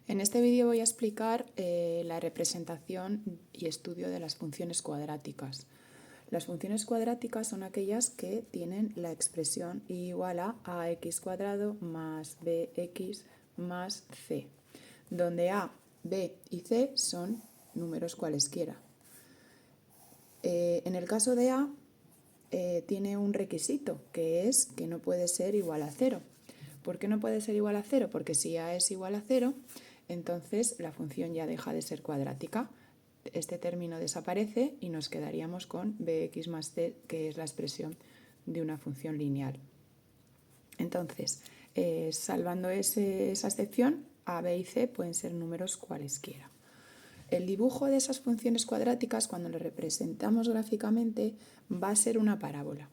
En este vídeo voy a explicar la representación y estudio de las funciones cuadráticas. Las funciones cuadráticas son aquellas que tienen la expresión y igual a ax cuadrado más bx más c, donde a, b y c son números cualesquiera. En el caso de a, tiene un requisito, que es que no puede ser igual a 0. ¿Por qué no puede ser igual a 0? Porque si a es igual a 0, entonces la función ya deja de ser cuadrática. Este término desaparece y nos quedaríamos con bx más c, que es la expresión de una función lineal. Entonces, salvando esa excepción, a, b y c pueden ser números cualesquiera. El dibujo de esas funciones cuadráticas, cuando lo representamos gráficamente, va a ser una parábola.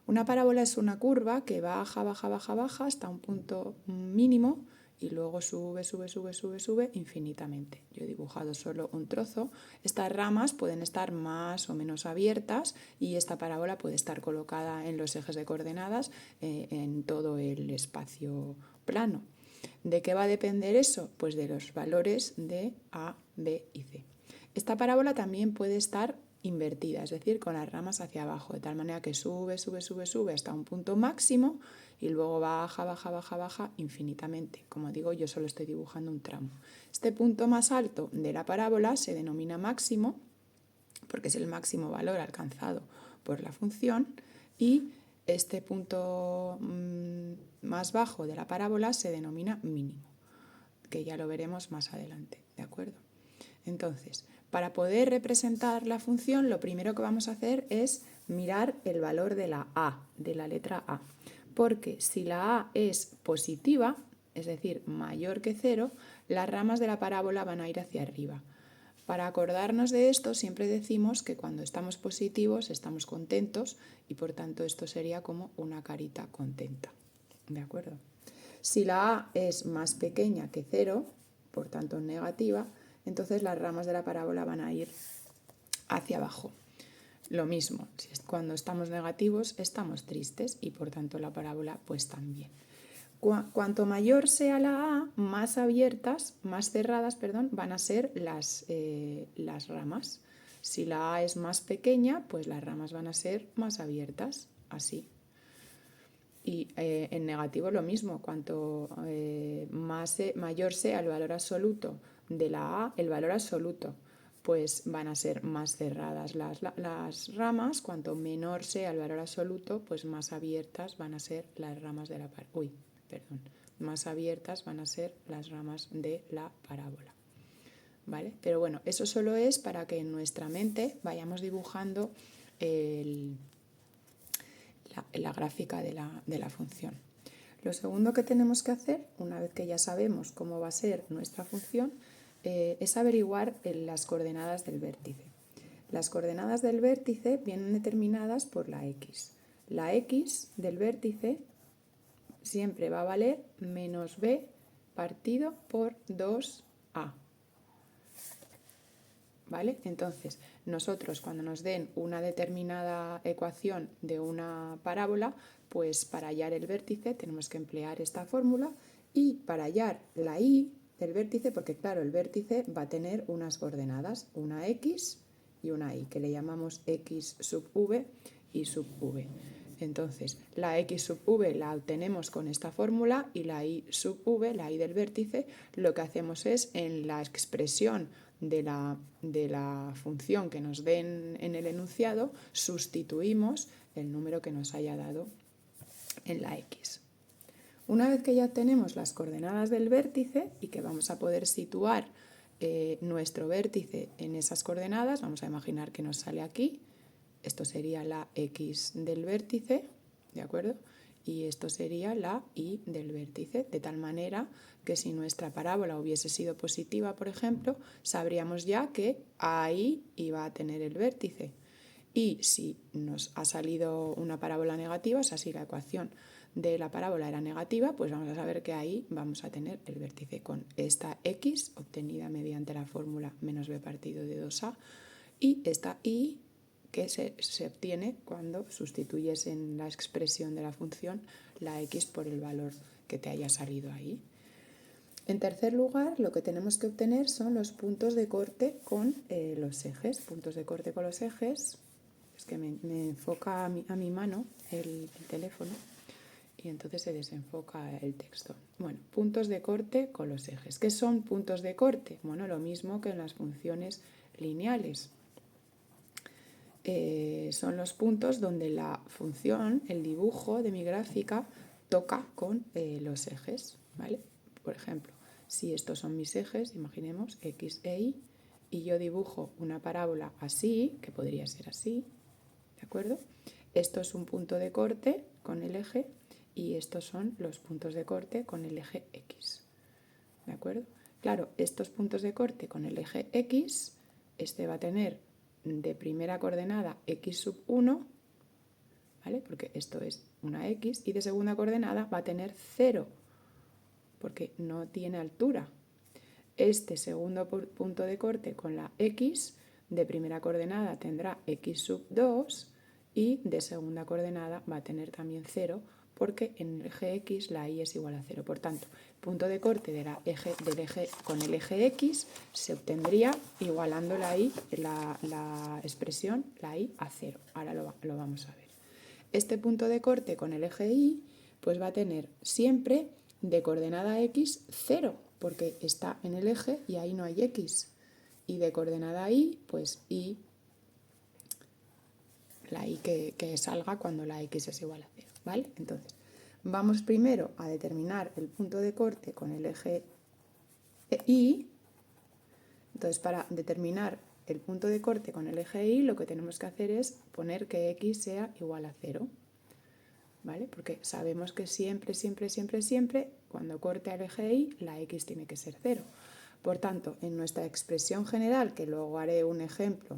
Una parábola es una curva que baja, baja, baja, baja hasta un punto mínimo y luego sube, sube, sube, sube, sube infinitamente. Yo he dibujado solo un trozo. Estas ramas pueden estar más o menos abiertas y esta parábola puede estar colocada en los ejes de coordenadas en todo el espacio plano. ¿De qué va a depender eso? Pues de los valores de A, B y C. Esta parábola también puede estar invertida, es decir, con las ramas hacia abajo, de tal manera que sube, sube, sube, sube hasta un punto máximo y luego baja, baja, baja, baja infinitamente. Como digo, yo solo estoy dibujando un tramo. Este punto más alto de la parábola se denomina máximo, porque es el máximo valor alcanzado por la función, y este punto más bajo de la parábola se denomina mínimo, que ya lo veremos más adelante, ¿de acuerdo? Entonces, para poder representar la función, lo primero que vamos a hacer es mirar el valor de la a, de la letra a, porque si la a es positiva, es decir, mayor que 0, las ramas de la parábola van a ir hacia arriba. Para acordarnos de esto, siempre decimos que cuando estamos positivos estamos contentos y por tanto esto sería como una carita contenta. ¿De acuerdo? Si la a es más pequeña que 0, por tanto negativa, entonces las ramas de la parábola van a ir hacia abajo. Lo mismo, cuando estamos negativos estamos tristes y por tanto la parábola pues también. Cuanto mayor sea la A, más abiertas, más cerradas, perdón, van a ser las ramas. Si la A es más pequeña, pues las ramas van a ser más abiertas, así. Y en negativo lo mismo, cuanto mayor sea el valor absoluto de la A, el valor absoluto, pues van a ser más cerradas las ramas, cuanto menor sea el valor absoluto, pues más abiertas van a ser las ramas de la parábola. Más abiertas van a ser las ramas de la parábola. ¿Vale? Pero bueno, eso solo es para que en nuestra mente vayamos dibujando la gráfica de la función. Lo segundo que tenemos que hacer, una vez que ya sabemos cómo va a ser nuestra función, es averiguar las coordenadas del vértice. Las coordenadas del vértice vienen determinadas por la x. La x del vértice siempre va a valer menos b partido por 2a. ¿Vale? Entonces, nosotros cuando nos den una determinada ecuación de una parábola, pues para hallar el vértice tenemos que emplear esta fórmula y para hallar la y del vértice, porque claro, el vértice va a tener unas coordenadas, una x y una y, que le llamamos x sub v y sub v. Entonces, la x sub v la obtenemos con esta fórmula y la y sub v, la y del vértice, lo que hacemos es en la expresión de la función que nos den en el enunciado, sustituimos el número que nos haya dado en la x. Una vez que ya tenemos las coordenadas del vértice y que vamos a poder situar nuestro vértice en esas coordenadas, vamos a imaginar que nos sale aquí. Esto sería la x del vértice, ¿de acuerdo? Y esto sería la y del vértice, de tal manera que si nuestra parábola hubiese sido positiva, por ejemplo, sabríamos ya que ahí iba a tener el vértice. Y si nos ha salido una parábola negativa, o sea, si la ecuación de la parábola era negativa, pues vamos a saber que ahí vamos a tener el vértice con esta x obtenida mediante la fórmula menos b partido de 2a y esta y que se obtiene cuando sustituyes en la expresión de la función la x por el valor que te haya salido ahí. En tercer lugar, lo que tenemos que obtener son los puntos de corte con los ejes. Puntos de corte con los ejes. Es que me enfoca a mi mano el teléfono y entonces se desenfoca el texto. Bueno, puntos de corte con los ejes. ¿Qué son puntos de corte? Bueno, lo mismo que en las funciones lineales. Son los puntos donde la función, el dibujo de mi gráfica, toca con los ejes, ¿vale? Por ejemplo, si estos son mis ejes, imaginemos X e Y yo dibujo una parábola así, que podría ser así, ¿de acuerdo? Esto es un punto de corte con el eje y estos son los puntos de corte con el eje X, ¿de acuerdo? Claro, estos puntos de corte con el eje X, este va a tener de primera coordenada x sub 1, ¿vale? Porque esto es una x, y de segunda coordenada va a tener 0, porque no tiene altura. Este segundo punto de corte con la x, de primera coordenada tendrá x sub 2, y de segunda coordenada va a tener también 0, porque en el eje X la y es igual a 0. Por tanto, punto de corte del eje con el eje X se obtendría igualando la expresión, la y a 0. Ahora lo vamos a ver. Este punto de corte con el eje Y pues va a tener siempre de coordenada X 0, porque está en el eje y ahí no hay X. Y de coordenada Y, pues Y, la Y que salga cuando la X es igual a 0, ¿vale? Entonces, vamos primero a determinar el punto de corte con el eje Y. Entonces, para determinar el punto de corte con el eje Y, lo que tenemos que hacer es poner que X sea igual a 0, ¿vale? Porque sabemos que siempre, cuando corte al eje Y, la X tiene que ser 0. Por tanto, en nuestra expresión general, que luego haré un ejemplo,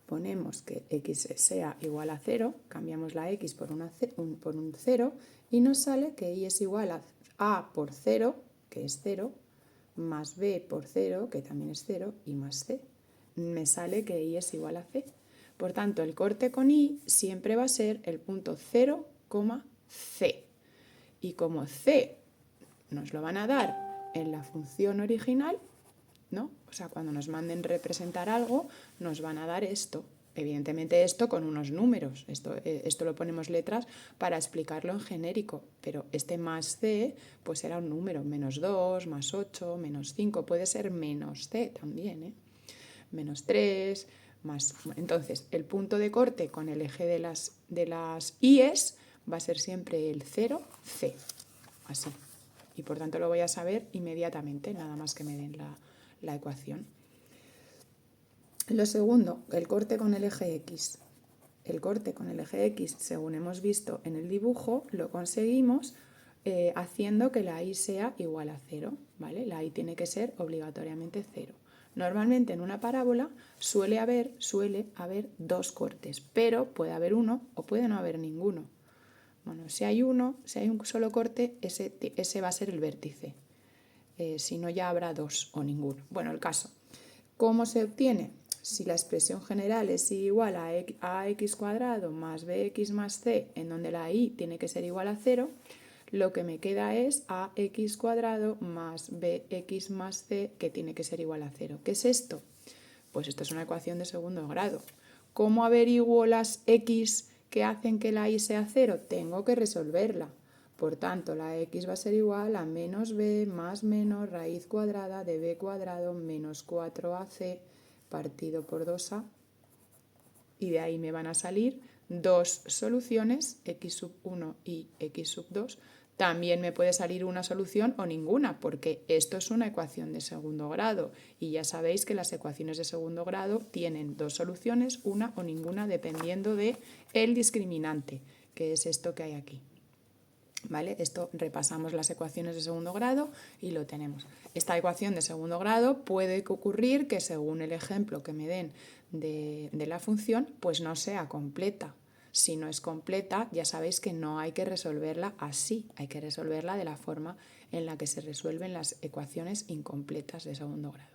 ponemos que x sea igual a 0, cambiamos la x por un 0 y nos sale que y es igual a por 0, que es 0, más b por 0, que también es 0, y más c. Me sale que y es igual a c. Por tanto, el corte con y siempre va a ser el punto 0, c. Y como c nos lo van a dar en la función original, ¿no? O sea, cuando nos manden representar algo, nos van a dar esto. Evidentemente esto con unos números. Esto lo ponemos letras para explicarlo en genérico. Pero este más c, pues será un número. Menos 2, más 8, menos 5. Puede ser menos c también, ¿eh? Menos 3, más... Entonces, el punto de corte con el eje de las íes va a ser siempre el 0, c. Así. Y por tanto lo voy a saber inmediatamente, nada más que me den la ecuación. Lo segundo, el corte con el eje X. El corte con el eje X, según hemos visto en el dibujo, lo conseguimos haciendo que la y sea igual a 0, ¿vale? La y tiene que ser obligatoriamente 0. Normalmente en una parábola suele haber dos cortes, pero puede haber uno o puede no haber ninguno. Bueno, si hay un solo corte, ese va a ser el vértice. Si no, ya habrá dos o ninguno. Bueno, el caso. ¿Cómo se obtiene? Si la expresión general es igual a x cuadrado más bx más c, en donde la y tiene que ser igual a 0, lo que me queda es ax cuadrado más bx más c, que tiene que ser igual a 0. ¿Qué es esto? Pues esto es una ecuación de segundo grado. ¿Cómo averiguo las x que hacen que la y sea 0? Tengo que resolverla. Por tanto, la x va a ser igual a menos b más menos raíz cuadrada de b cuadrado menos 4ac partido por 2a. Y de ahí me van a salir dos soluciones, x sub 1 y x sub 2. También me puede salir una solución o ninguna, porque esto es una ecuación de segundo grado. Y ya sabéis que las ecuaciones de segundo grado tienen dos soluciones, una o ninguna, dependiendo del discriminante, que es esto que hay aquí. ¿Vale? Esto repasamos las ecuaciones de segundo grado y lo tenemos. Esta ecuación de segundo grado puede ocurrir que según el ejemplo que me den de la función, pues no sea completa. Si no es completa, ya sabéis que no hay que resolverla así, hay que resolverla de la forma en la que se resuelven las ecuaciones incompletas de segundo grado.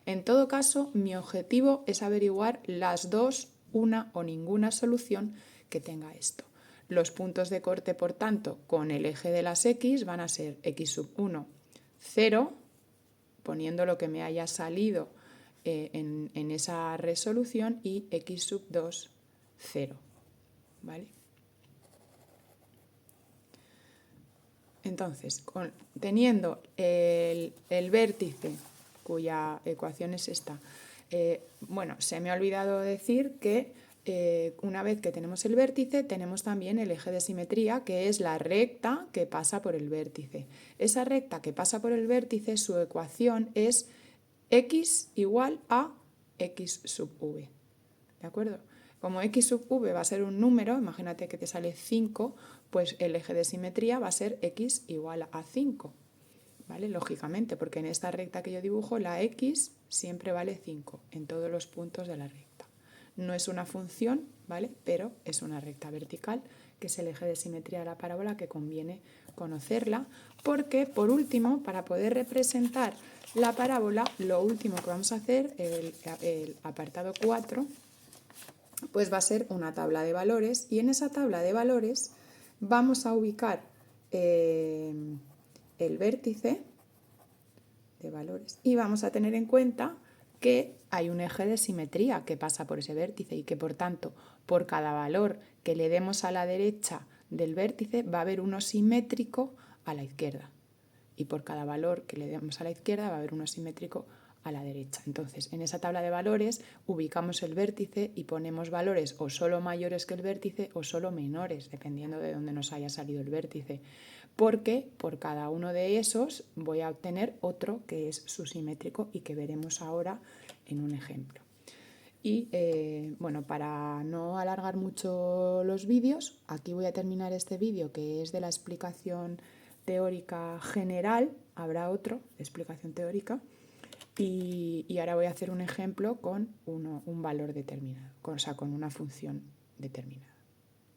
En todo caso, mi objetivo es averiguar las dos, una o ninguna solución que tenga esto. Los puntos de corte, por tanto, con el eje de las x van a ser x sub 1 0, poniendo lo que me haya salido en esa resolución, y x sub 2, 0. ¿Vale? Entonces, teniendo el vértice, cuya ecuación es esta, bueno, se me ha olvidado decir que una vez que tenemos el vértice, tenemos también el eje de simetría, que es la recta que pasa por el vértice. Esa recta que pasa por el vértice, su ecuación es x igual a x sub v. ¿De acuerdo? Como x sub v va a ser un número, imagínate que te sale 5, pues el eje de simetría va a ser x igual a 5. ¿Vale? Lógicamente, porque en esta recta que yo dibujo, la x siempre vale 5 en todos los puntos de la recta. No es una función, ¿vale? Pero es una recta vertical, que es el eje de simetría de la parábola, que conviene conocerla, porque, por último, para poder representar la parábola, lo último que vamos a hacer, el apartado 4, pues va a ser una tabla de valores, y en esa tabla de valores vamos a ubicar el vértice de valores y vamos a tener en cuenta que hay un eje de simetría que pasa por ese vértice y que, por tanto, por cada valor que le demos a la derecha del vértice va a haber uno simétrico a la izquierda, y por cada valor que le demos a la izquierda va a haber uno simétrico a la derecha. Entonces, en esa tabla de valores ubicamos el vértice y ponemos valores o solo mayores que el vértice o solo menores, dependiendo de dónde nos haya salido el vértice, porque por cada uno de esos voy a obtener otro que es su simétrico y que veremos ahora en un ejemplo. Y bueno, para no alargar mucho los vídeos, aquí voy a terminar este vídeo, que es de la explicación teórica general. Habrá otro de explicación teórica, y ahora voy a hacer un ejemplo con un valor determinado, o sea, con una función determinada.